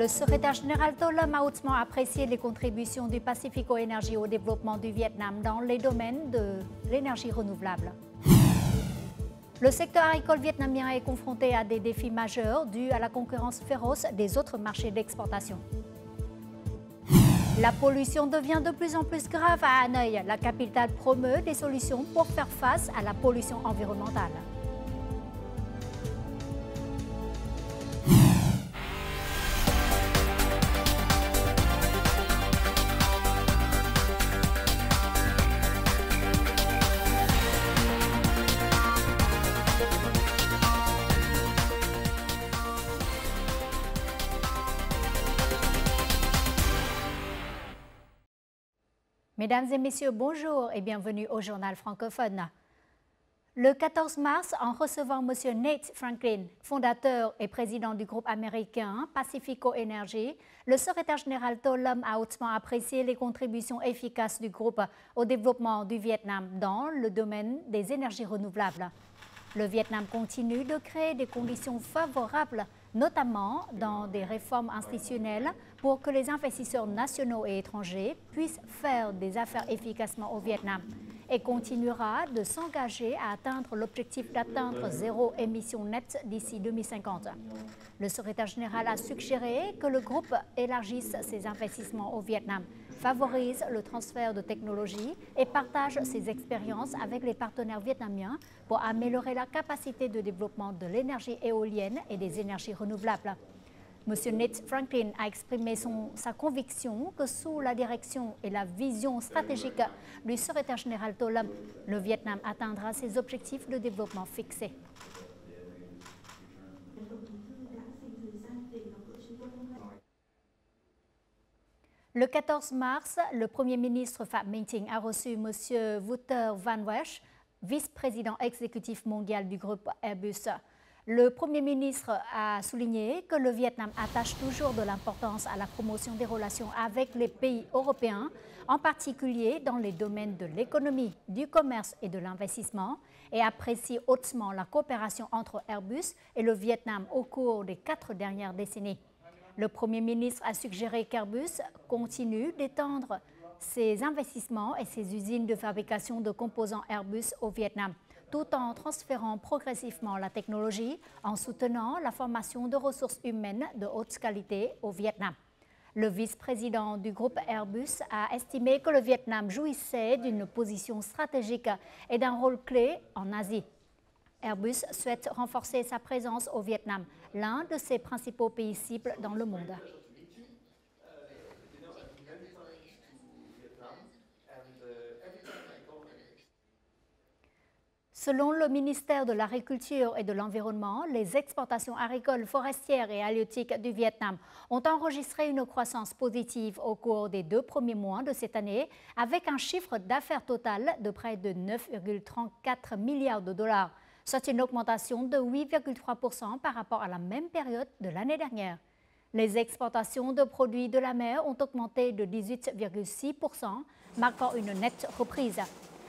Le secrétaire général To Lam a hautement apprécié les contributions du Pacifico Energy au développement du Vietnam dans les domaines de l'énergie renouvelable. Le secteur agricole vietnamien est confronté à des défis majeurs dus à la concurrence féroce des autres marchés d'exportation. La pollution devient de plus en plus grave à Hanoï. La capitale promeut des solutions pour faire face à la pollution environnementale. Mesdames et messieurs, bonjour et bienvenue au journal francophone. Le 14 mars, en recevant M. Nate Franklin, fondateur et président du groupe américain Pacifico Energy, le secrétaire général To Lam a hautement apprécié les contributions efficaces du groupe au développement du Vietnam dans le domaine des énergies renouvelables. Le Vietnam continue de créer des conditions favorables, notamment dans des réformes institutionnelles, pour que les investisseurs nationaux et étrangers puissent faire des affaires efficacement au Vietnam et continuera de s'engager à atteindre l'objectif d'atteindre zéro émission nette d'ici 2050. Le secrétaire général a suggéré que le groupe élargisse ses investissements au Vietnam, favorise le transfert de technologies et partage ses expériences avec les partenaires vietnamiens pour améliorer la capacité de développement de l'énergie éolienne et des énergies renouvelables. M. Nate Franklin a exprimé sa conviction que sous la direction et la vision stratégique du secrétaire général To Lam, le Vietnam atteindra ses objectifs de développement fixés. Le 14 mars, le Premier ministre Phạm Minh Chính a reçu M. Wouter van Wesch, vice-président exécutif mondial du groupe Airbus. Le Premier ministre a souligné que le Vietnam attache toujours de l'importance à la promotion des relations avec les pays européens, en particulier dans les domaines de l'économie, du commerce et de l'investissement, et apprécie hautement la coopération entre Airbus et le Vietnam au cours des 4 dernières décennies. Le Premier ministre a suggéré qu'Airbus continue d'étendre ses investissements et ses usines de fabrication de composants Airbus au Vietnam, tout en transférant progressivement la technologie, en soutenant la formation de ressources humaines de haute qualité au Vietnam. Le vice-président du groupe Airbus a estimé que le Vietnam jouissait d'une position stratégique et d'un rôle clé en Asie. Airbus souhaite renforcer sa présence au Vietnam, l'un de ses principaux pays cibles dans le monde. Selon le ministère de l'Agriculture et de l'Environnement, les exportations agricoles, forestières et halieutiques du Vietnam ont enregistré une croissance positive au cours des 2 premiers mois de cette année, avec un chiffre d'affaires total de près de 9,34 milliards de dollars, soit une augmentation de 8,3% par rapport à la même période de l'année dernière. Les exportations de produits de la mer ont augmenté de 18,6%, marquant une nette reprise.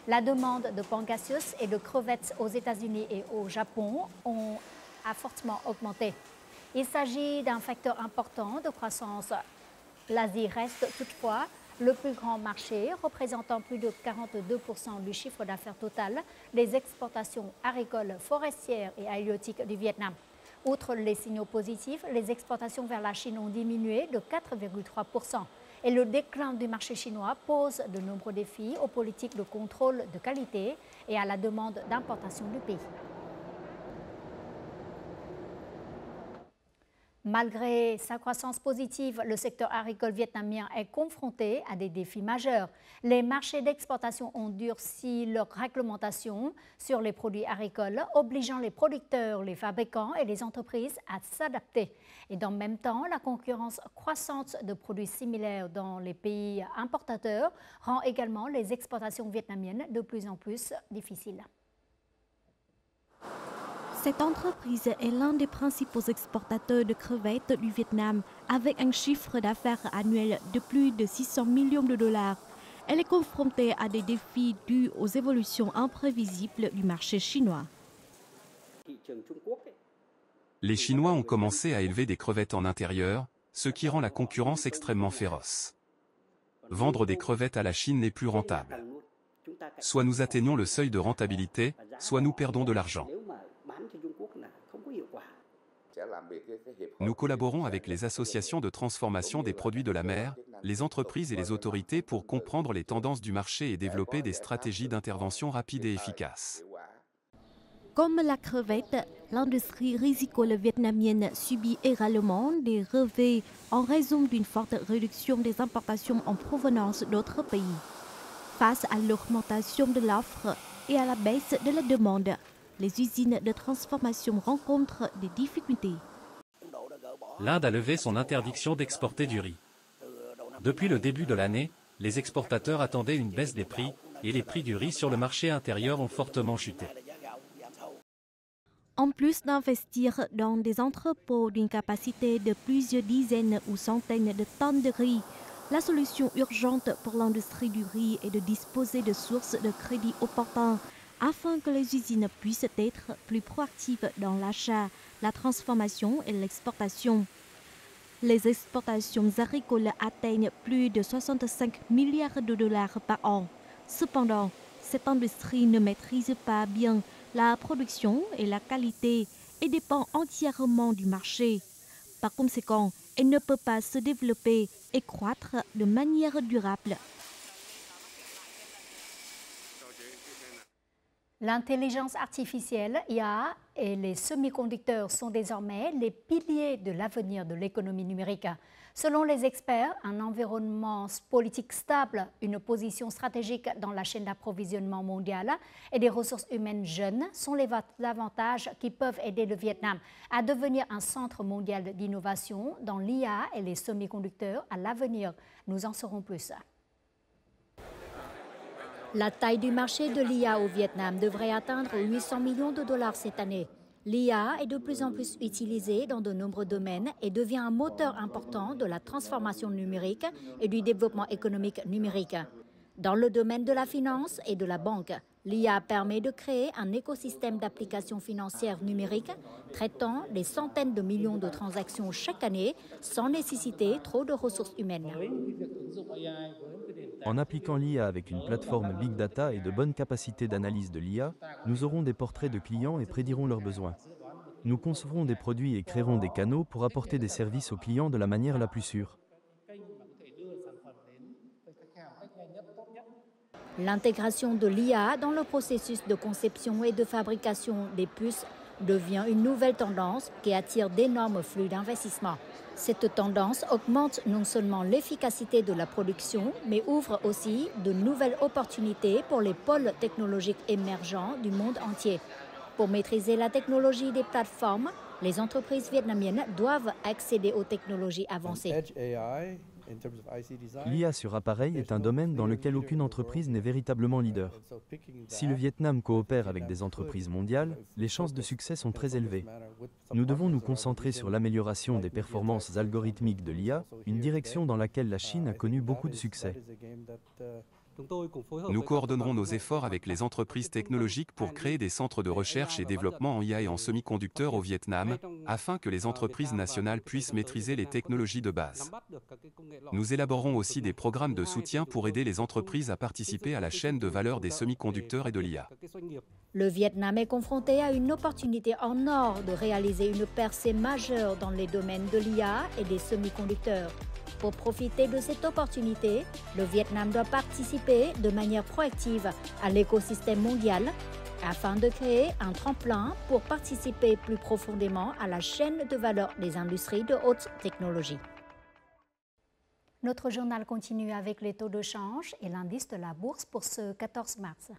La demande de pangasius et de crevettes aux États-Unis et au Japon a fortement augmenté. Il s'agit d'un facteur important de croissance. L'Asie reste toutefois le plus grand marché, représentant plus de 42% du chiffre d'affaires total des exportations agricoles, forestières et halieutiques du Vietnam. Outre les signaux positifs, les exportations vers la Chine ont diminué de 4,3%. Et le déclin du marché chinois pose de nombreux défis aux politiques de contrôle de qualité et à la demande d'importation du pays. Malgré sa croissance positive, le secteur agricole vietnamien est confronté à des défis majeurs. Les marchés d'exportation ont durci leur réglementation sur les produits agricoles, obligeant les producteurs, les fabricants et les entreprises à s'adapter. Et dans le même temps, la concurrence croissante de produits similaires dans les pays importateurs rend également les exportations vietnamiennes de plus en plus difficiles. Cette entreprise est l'un des principaux exportateurs de crevettes du Vietnam, avec un chiffre d'affaires annuel de plus de 600 millions de dollars. Elle est confrontée à des défis dus aux évolutions imprévisibles du marché chinois. Les Chinois ont commencé à élever des crevettes en intérieur, ce qui rend la concurrence extrêmement féroce. Vendre des crevettes à la Chine n'est plus rentable. Soit nous atteignons le seuil de rentabilité, soit nous perdons de l'argent. Nous collaborons avec les associations de transformation des produits de la mer, les entreprises et les autorités pour comprendre les tendances du marché et développer des stratégies d'intervention rapides et efficaces. Comme la crevette, l'industrie risicole vietnamienne subit également des revers en raison d'une forte réduction des importations en provenance d'autres pays. Face à l'augmentation de l'offre et à la baisse de la demande, les usines de transformation rencontrent des difficultés. L'Inde a levé son interdiction d'exporter du riz. Depuis le début de l'année, les exportateurs attendaient une baisse des prix et les prix du riz sur le marché intérieur ont fortement chuté. En plus d'investir dans des entrepôts d'une capacité de plusieurs dizaines ou centaines de tonnes de riz, la solution urgente pour l'industrie du riz est de disposer de sources de crédit opportunes afin que les usines puissent être plus proactives dans l'achat, la transformation et l'exportation. Les exportations agricoles atteignent plus de 65 milliards de dollars par an. Cependant, cette industrie ne maîtrise pas bien la production et la qualité et dépend entièrement du marché. Par conséquent, elle ne peut pas se développer et croître de manière durable. L'intelligence artificielle, IA, et les semi-conducteurs sont désormais les piliers de l'avenir de l'économie numérique. Selon les experts, un environnement politique stable, une position stratégique dans la chaîne d'approvisionnement mondiale et des ressources humaines jeunes sont les avantages qui peuvent aider le Vietnam à devenir un centre mondial d'innovation dans l'IA et les semi-conducteurs à l'avenir. Nous en saurons plus. La taille du marché de l'IA au Vietnam devrait atteindre 800 millions de dollars cette année. L'IA est de plus en plus utilisée dans de nombreux domaines et devient un moteur important de la transformation numérique et du développement économique numérique. Dans le domaine de la finance et de la banque, l'IA permet de créer un écosystème d'applications financières numériques traitant des centaines de millions de transactions chaque année sans nécessiter trop de ressources humaines. En appliquant l'IA avec une plateforme Big Data et de bonnes capacités d'analyse de l'IA, nous aurons des portraits de clients et prédirons leurs besoins. Nous concevrons des produits et créerons des canaux pour apporter des services aux clients de la manière la plus sûre. L'intégration de l'IA dans le processus de conception et de fabrication des puces devient une nouvelle tendance qui attire d'énormes flux d'investissement. Cette tendance augmente non seulement l'efficacité de la production, mais ouvre aussi de nouvelles opportunités pour les pôles technologiques émergents du monde entier. Pour maîtriser la technologie des plateformes, les entreprises vietnamiennes doivent accéder aux technologies avancées. L'IA sur appareil est un domaine dans lequel aucune entreprise n'est véritablement leader. Si le Vietnam coopère avec des entreprises mondiales, les chances de succès sont très élevées. Nous devons nous concentrer sur l'amélioration des performances algorithmiques de l'IA, une direction dans laquelle la Chine a connu beaucoup de succès. Nous coordonnerons nos efforts avec les entreprises technologiques pour créer des centres de recherche et développement en IA et en semi-conducteurs au Vietnam, afin que les entreprises nationales puissent maîtriser les technologies de base. Nous élaborerons aussi des programmes de soutien pour aider les entreprises à participer à la chaîne de valeur des semi-conducteurs et de l'IA. Le Vietnam est confronté à une opportunité en or de réaliser une percée majeure dans les domaines de l'IA et des semi-conducteurs. Pour profiter de cette opportunité, le Vietnam doit participer de manière proactive à l'écosystème mondial afin de créer un tremplin pour participer plus profondément à la chaîne de valeur des industries de haute technologie. Notre journal continue avec les taux de change et l'indice de la bourse pour ce 14 mars.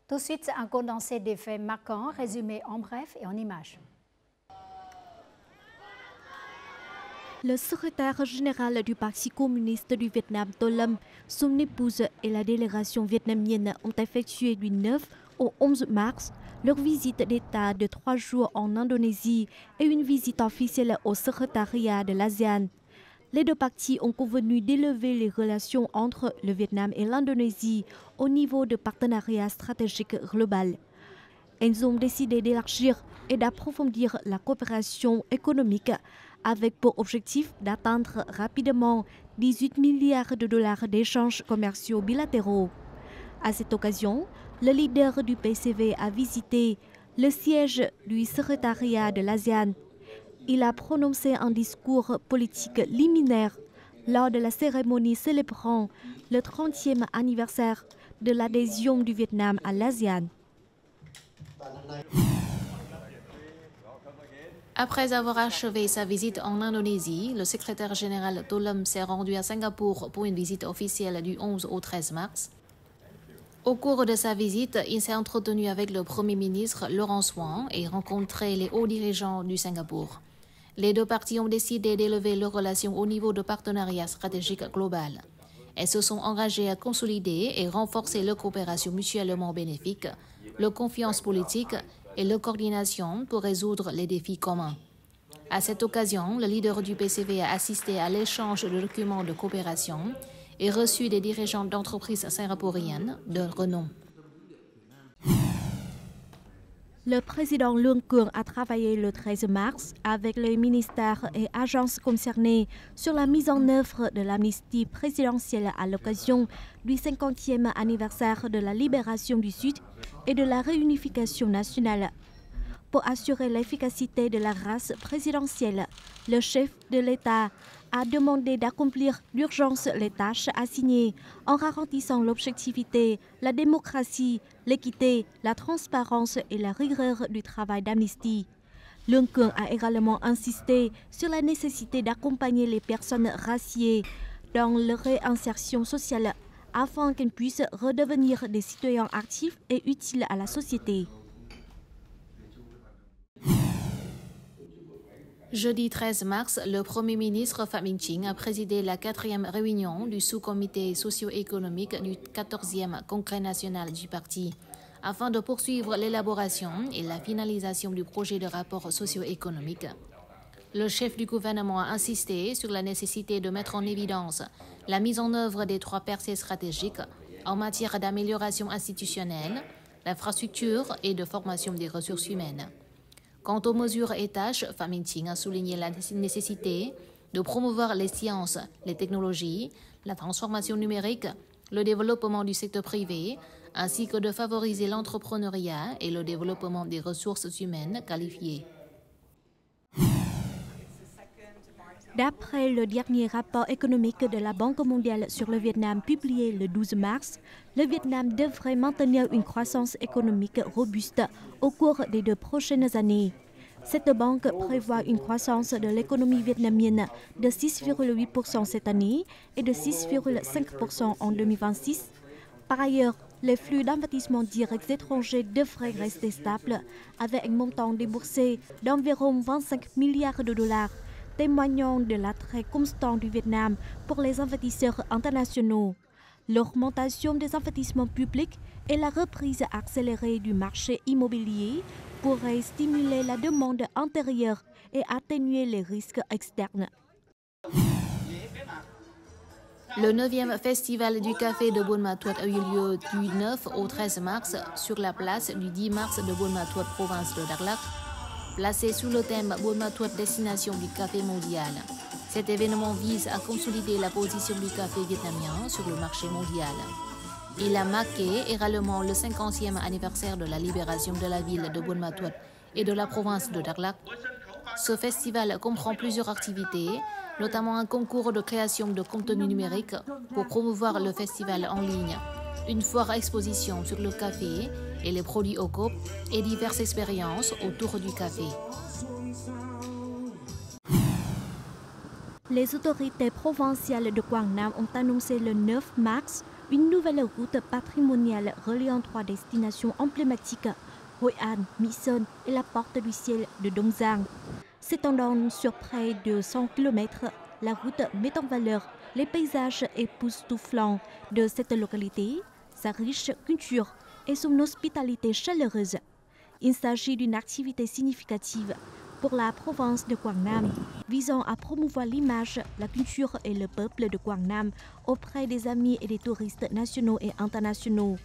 Tout de suite, un condensé des faits marquants, résumé en bref et en images. Le secrétaire général du Parti communiste du Vietnam, To Lâm, son épouse et la délégation vietnamienne ont effectué du 9 au 11 mars leur visite d'État de 3 jours en Indonésie et une visite officielle au secrétariat de l'ASEAN. Les deux parties ont convenu d'élever les relations entre le Vietnam et l'Indonésie au niveau de partenariat stratégique global. Elles ont décidé d'élargir et d'approfondir la coopération économique avec pour objectif d'atteindre rapidement 18 milliards de dollars d'échanges commerciaux bilatéraux. À cette occasion, le leader du PCV a visité le siège du secrétariat de l'ASEAN. Il a prononcé un discours politique liminaire lors de la cérémonie célébrant le 30e anniversaire de l'adhésion du Vietnam à l'ASEAN. Après avoir achevé sa visite en Indonésie, le secrétaire général To Lâm s'est rendu à Singapour pour une visite officielle du 11 au 13 mars. Au cours de sa visite, il s'est entretenu avec le Premier ministre Laurence Wong et rencontré les hauts dirigeants du Singapour. Les deux parties ont décidé d'élever leurs relations au niveau de partenariat stratégique global. Elles se sont engagées à consolider et renforcer leur coopération mutuellement bénéfique, leur confiance politique et leur coordination pour résoudre les défis communs. À cette occasion, le leader du PCV a assisté à l'échange de documents de coopération et reçu des dirigeants d'entreprises singapouriennes de renom. Le président Lương Cường a travaillé le 13 mars avec les ministères et agences concernés sur la mise en œuvre de l'amnistie présidentielle à l'occasion du 50e anniversaire de la libération du Sud et de la réunification nationale. Pour assurer l'efficacité de la grâce présidentielle, le chef de l'État a demandé d'accomplir d'urgence les tâches assignées en garantissant l'objectivité, la démocratie, l'équité, la transparence et la rigueur du travail d'amnistie. Lương Cường a également insisté sur la nécessité d'accompagner les personnes raciées dans leur réinsertion sociale afin qu'elles puissent redevenir des citoyens actifs et utiles à la société. Jeudi 13 mars, le Premier ministre Phạm Minh Chính a présidé la 4e réunion du sous-comité socio-économique du 14e Congrès national du parti, afin de poursuivre l'élaboration et la finalisation du projet de rapport socio-économique. Le chef du gouvernement a insisté sur la nécessité de mettre en évidence la mise en œuvre des 3 percées stratégiques en matière d'amélioration institutionnelle, d'infrastructure et de formation des ressources humaines. Quant aux mesures et tâches, Phạm Minh Chính a souligné la nécessité de promouvoir les sciences, les technologies, la transformation numérique, le développement du secteur privé, ainsi que de favoriser l'entrepreneuriat et le développement des ressources humaines qualifiées. D'après le dernier rapport économique de la Banque mondiale sur le Vietnam publié le 12 mars, le Vietnam devrait maintenir une croissance économique robuste au cours des 2 prochaines années. Cette banque prévoit une croissance de l'économie vietnamienne de 6,8% cette année et de 6,5% en 2026. Par ailleurs, les flux d'investissements directs étrangers devraient rester stables avec un montant déboursé d'environ 25 milliards de dollars, témoignant de l'attrait constant du Vietnam pour les investisseurs internationaux. L'augmentation des investissements publics et la reprise accélérée du marché immobilier pourraient stimuler la demande intérieure et atténuer les risques externes. Le 9e festival du café de Buôn Ma Thuột a eu lieu du 9 au 13 mars sur la place du 10 mars de Buôn Ma Thuột, province de Đắk Lắk, placé sous le thème Buôn Ma Thuột, destination du café mondial. Cet événement vise à consolider la position du café vietnamien sur le marché mondial. Il a marqué également le 50e anniversaire de la libération de la ville de Buôn Ma Thuột et de la province de Đắk Lắk. Ce festival comprend plusieurs activités, notamment un concours de création de contenu numérique pour promouvoir le festival en ligne, une foire exposition sur le café et les produits au COP et diverses expériences autour du café. Les autorités provinciales de Quảng Nam ont annoncé le 9 mars une nouvelle route patrimoniale reliant 3 destinations emblématiques, Hoi An, My Son et la Porte du Ciel de Đông Giang. S'étendant sur près de 100 km, la route met en valeur les paysages époustouflants de cette localité, sa riche culture et son hospitalité chaleureuse. Il s'agit d'une activité significative pour la province de Quảng Nam, visant à promouvoir l'image, la culture et le peuple de Quảng Nam auprès des amis et des touristes nationaux et internationaux.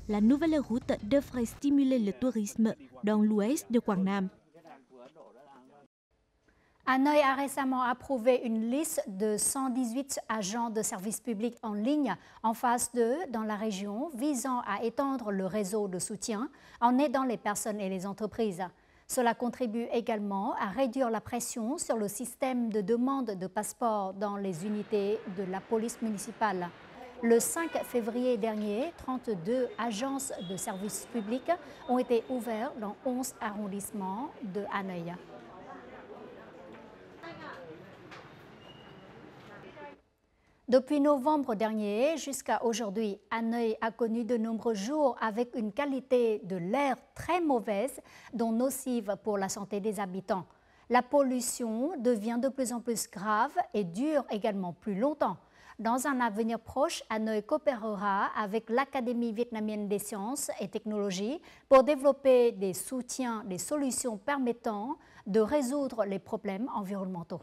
La nouvelle route devrait stimuler le tourisme dans l'ouest de Quảng Nam. Hanoï a récemment approuvé une liste de 118 agents de services publics en ligne en phase 2 dans la région, visant à étendre le réseau de soutien en aidant les personnes et les entreprises. Cela contribue également à réduire la pression sur le système de demande de passeport dans les unités de la police municipale. Le 5 février dernier, 32 agences de services publics ont été ouvertes dans 11 arrondissements de Hanoï. Depuis novembre dernier jusqu'à aujourd'hui, Hanoï a connu de nombreux jours avec une qualité de l'air très mauvaise, dont nocive pour la santé des habitants. La pollution devient de plus en plus grave et dure également plus longtemps. Dans un avenir proche, Hanoï coopérera avec l'Académie vietnamienne des sciences et technologies pour développer des solutions permettant de résoudre les problèmes environnementaux.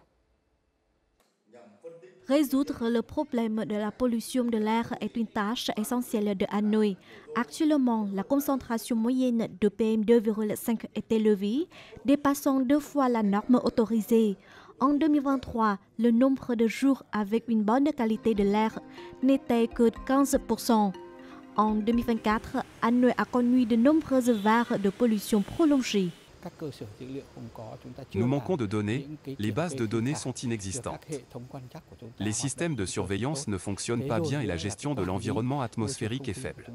Résoudre le problème de la pollution de l'air est une tâche essentielle de Hanoï. Actuellement, la concentration moyenne de PM2,5 est élevée, dépassant 2 fois la norme autorisée. En 2023, le nombre de jours avec une bonne qualité de l'air n'était que 15%. En 2024, Hanoï a connu de nombreuses vagues de pollution prolongées. Nous manquons de données, les bases de données sont inexistantes. Les systèmes de surveillance ne fonctionnent pas bien et la gestion de l'environnement atmosphérique est faible.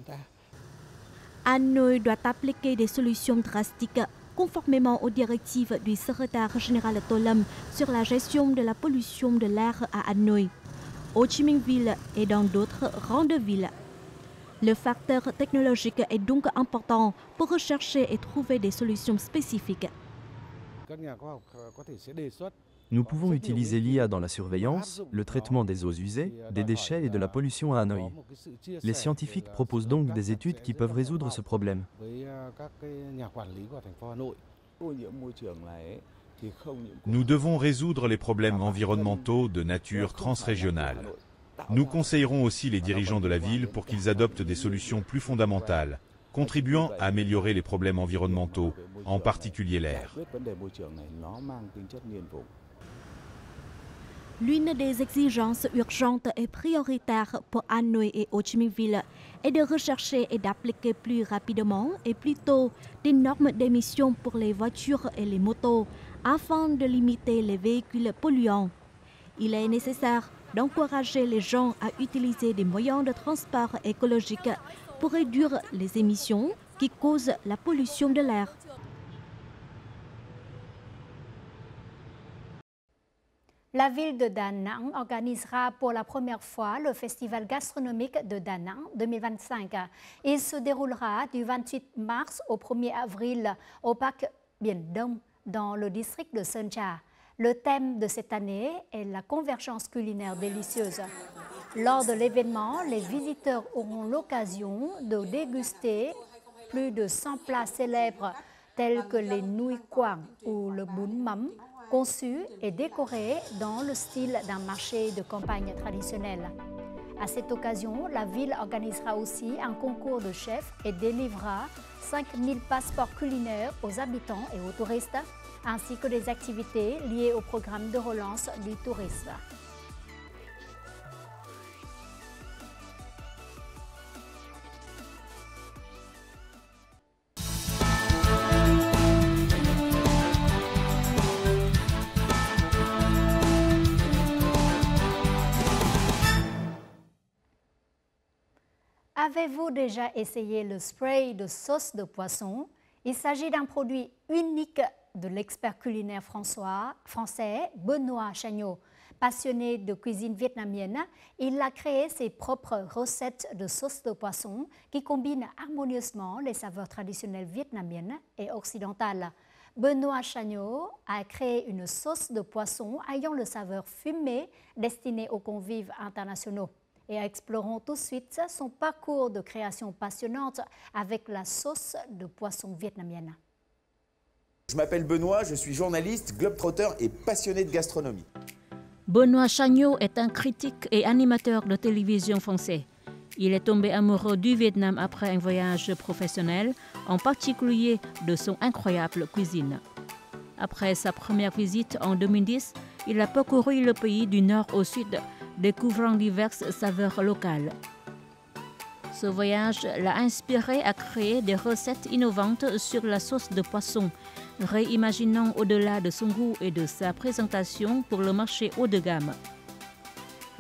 Hanoï doit appliquer des solutions drastiques conformément aux directives du secrétaire général Tô-Lâm sur la gestion de la pollution de l'air à Hanoï, Ho Chi Minh Ville et dans d'autres grandes villes. Le facteur technologique est donc important pour rechercher et trouver des solutions spécifiques. Nous pouvons utiliser l'IA dans la surveillance, le traitement des eaux usées, des déchets et de la pollution à Hanoï. Les scientifiques proposent donc des études qui peuvent résoudre ce problème. Nous devons résoudre les problèmes environnementaux de nature transrégionale. Nous conseillerons aussi les dirigeants de la ville pour qu'ils adoptent des solutions plus fondamentales, contribuant à améliorer les problèmes environnementaux, en particulier l'air. L'une des exigences urgentes et prioritaires pour Hanoï et Ho Chi Minh Ville est de rechercher et d'appliquer plus rapidement et plus tôt des normes d'émission pour les voitures et les motos afin de limiter les véhicules polluants. Il est nécessaire d'encourager les gens à utiliser des moyens de transport écologiques pour réduire les émissions qui causent la pollution de l'air. La ville de Da Nang organisera pour la première fois le festival gastronomique de Da Nang 2025. Il se déroulera du 28 mars au 1er avril au parc Bien Dong dans le district de Sơn Trà. Le thème de cette année est la convergence culinaire délicieuse. Lors de l'événement, les visiteurs auront l'occasion de déguster plus de 100 plats célèbres tels que les nouilles quang ou le bún mắm, conçus et décorés dans le style d'un marché de campagne traditionnel. À cette occasion, la ville organisera aussi un concours de chefs et délivrera 5000 passeports culinaires aux habitants et aux touristes, ainsi que des activités liées au programme de relance du tourisme. Avez-vous déjà essayé le spray de sauce de poisson? Il s'agit d'un produit unique de l'expert culinaire français Benoît Chagnot. Passionné de cuisine vietnamienne, il a créé ses propres recettes de sauce de poisson qui combinent harmonieusement les saveurs traditionnelles vietnamiennes et occidentales. Benoît Chagnot a créé une sauce de poisson ayant le saveur fumé destinée aux convives internationaux. Et explorons tout de suite son parcours de création passionnante avec la sauce de poisson vietnamienne. Je m'appelle Benoît, je suis journaliste, globetrotter et passionné de gastronomie. Benoît Chagnot est un critique et animateur de télévision français. Il est tombé amoureux du Vietnam après un voyage professionnel, en particulier de son incroyable cuisine. Après sa première visite en 2010, il a parcouru le pays du nord au sud, découvrant diverses saveurs locales. Ce voyage l'a inspiré à créer des recettes innovantes sur la sauce de poisson, réimaginant au-delà de son goût et de sa présentation pour le marché haut de gamme.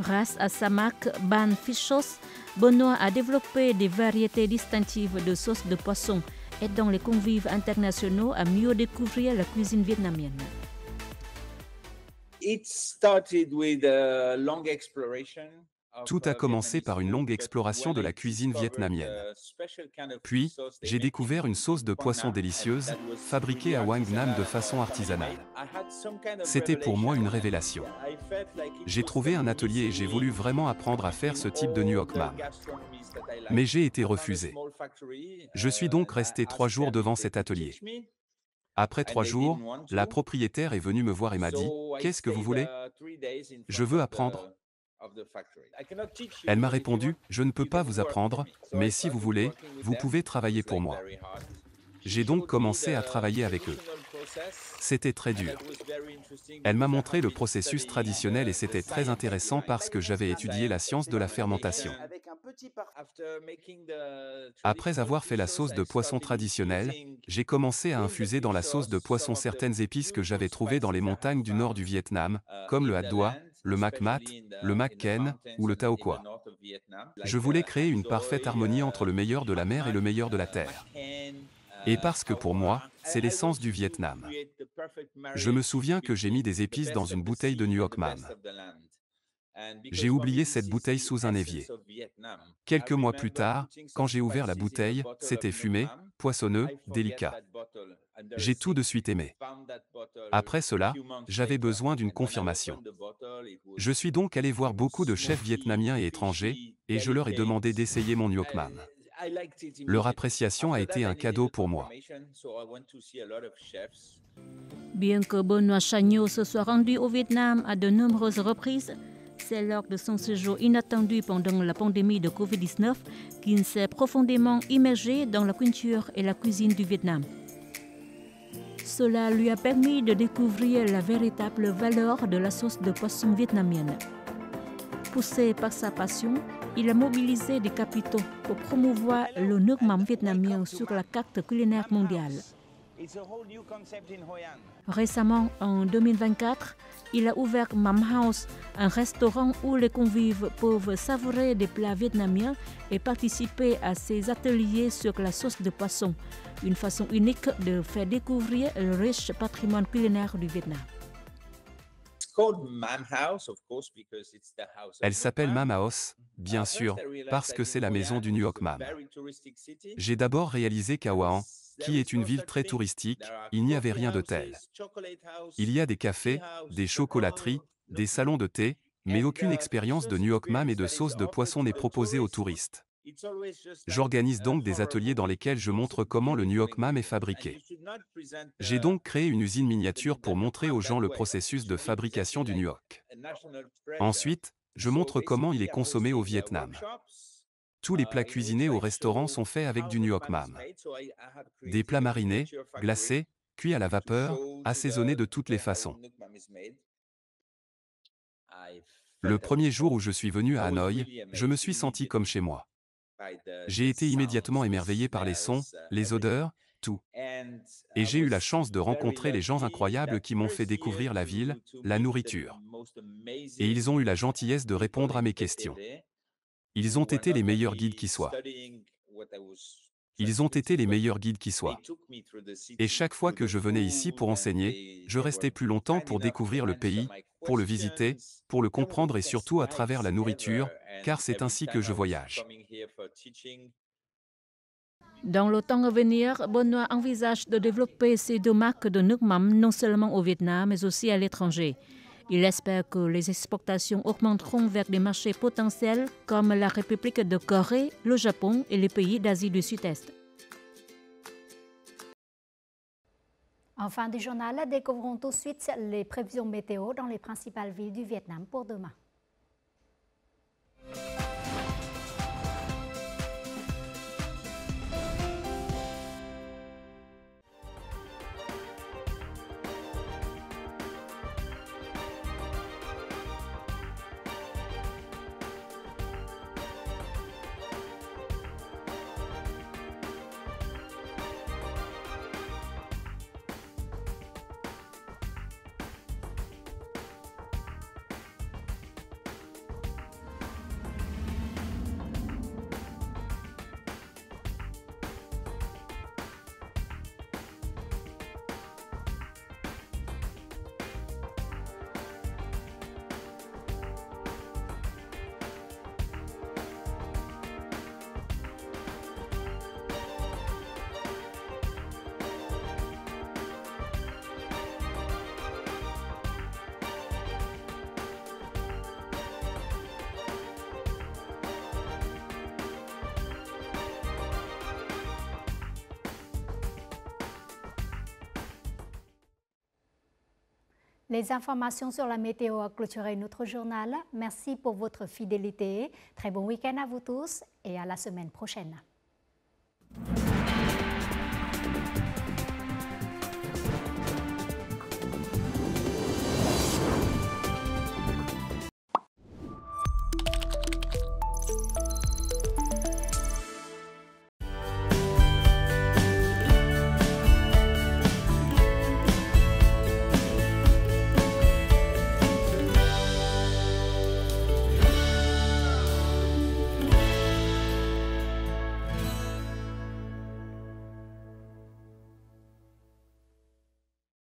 Grâce à sa marque Ban Fish Sauce, Benoît a développé des variétés distinctives de sauce de poisson, aidant les convives internationaux à mieux découvrir la cuisine vietnamienne. Tout a commencé par une longue exploration de la cuisine vietnamienne. Puis, j'ai découvert une sauce de poisson délicieuse, fabriquée à Hoang Nam de façon artisanale. C'était pour moi une révélation. J'ai trouvé un atelier et j'ai voulu vraiment apprendre à faire ce type de nuoc mam. Mais j'ai été refusé. Je suis donc resté 3 jours devant cet atelier. Après 3 jours, la propriétaire est venue me voir et m'a dit « Qu'est-ce que vous voulez ? Je veux apprendre. » Elle m'a répondu « Je ne peux pas vous apprendre, mais si vous voulez, vous pouvez travailler pour moi. » J'ai donc commencé à travailler avec eux. C'était très dur. Elle m'a montré le processus traditionnel et c'était très intéressant parce que j'avais étudié la science de la fermentation. Après avoir fait la sauce de poisson traditionnelle, j'ai commencé à infuser dans la sauce de poisson certaines épices que j'avais trouvées dans les montagnes du nord du Vietnam, comme le hat doa, le mac mat, le mac ken ou le tao qua. Je voulais créer une parfaite harmonie entre le meilleur de la mer et le meilleur de la terre. Et parce que pour moi, c'est l'essence du Vietnam. Je me souviens que j'ai mis des épices dans une bouteille de nuoc mam. J'ai oublié cette bouteille sous un évier. Quelques mois plus tard, quand j'ai ouvert la bouteille, c'était fumé, poissonneux, délicat. J'ai tout de suite aimé. Après cela, j'avais besoin d'une confirmation. Je suis donc allé voir beaucoup de chefs vietnamiens et étrangers, et je leur ai demandé d'essayer mon nuoc mam. Leur appréciation a été un cadeau pour moi. Bien que Benoît Chagnot se soit rendu au Vietnam à de nombreuses reprises, c'est lors de son séjour inattendu pendant la pandémie de Covid-19 qu'il s'est profondément immergé dans la culture et la cuisine du Vietnam. Cela lui a permis de découvrir la véritable valeur de la sauce de poisson vietnamienne. Poussé par sa passion, il a mobilisé des capitaux pour promouvoir le nuoc mam vietnamien sur la carte culinaire mondiale. Récemment, en 2024, il a ouvert Mam House, un restaurant où les convives peuvent savourer des plats vietnamiens et participer à ses ateliers sur la sauce de poisson, une façon unique de faire découvrir le riche patrimoine culinaire du Vietnam. Elle s'appelle Mam House, bien sûr, parce que c'est la maison du nuoc mam. J'ai d'abord réalisé qu'à Hoa An, qui est une ville très touristique, il n'y avait rien de tel. Il y a des cafés, des chocolateries, des salons de thé, mais aucune expérience de nuoc mam et de sauce de poisson n'est proposée aux touristes. J'organise donc des ateliers dans lesquels je montre comment le nuoc mam est fabriqué. J'ai donc créé une usine miniature pour montrer aux gens le processus de fabrication du nuoc. Ensuite, je montre comment il est consommé au Vietnam. Tous les plats cuisinés au restaurant sont faits avec du nuoc mam. Des plats marinés, glacés, cuits à la vapeur, assaisonnés de toutes les façons. Le premier jour où je suis venu à Hanoï, je me suis senti comme chez moi. J'ai été immédiatement émerveillé par les sons, les odeurs, tout. Et j'ai eu la chance de rencontrer les gens incroyables qui m'ont fait découvrir la ville, la nourriture. Et ils ont eu la gentillesse de répondre à mes questions. Ils ont été les meilleurs guides qui soient. Ils ont été les meilleurs guides qui soient. Et chaque fois que je venais ici pour enseigner, je restais plus longtemps pour découvrir le pays, pour le visiter, pour le comprendre et surtout à travers la nourriture, car c'est ainsi que je voyage. Dans le temps à venir, Benoît envisage de développer ses 2 marques de nước mắm non seulement au Vietnam, mais aussi à l'étranger. Il espère que les exportations augmenteront vers des marchés potentiels comme la République de Corée, le Japon et les pays d'Asie du Sud-Est. En fin du journal, découvrons tout de suite les prévisions météo dans les principales villes du Vietnam pour demain. Les informations sur la météo ont clôturé notre journal. Merci pour votre fidélité. Très bon week-end à vous tous et à la semaine prochaine.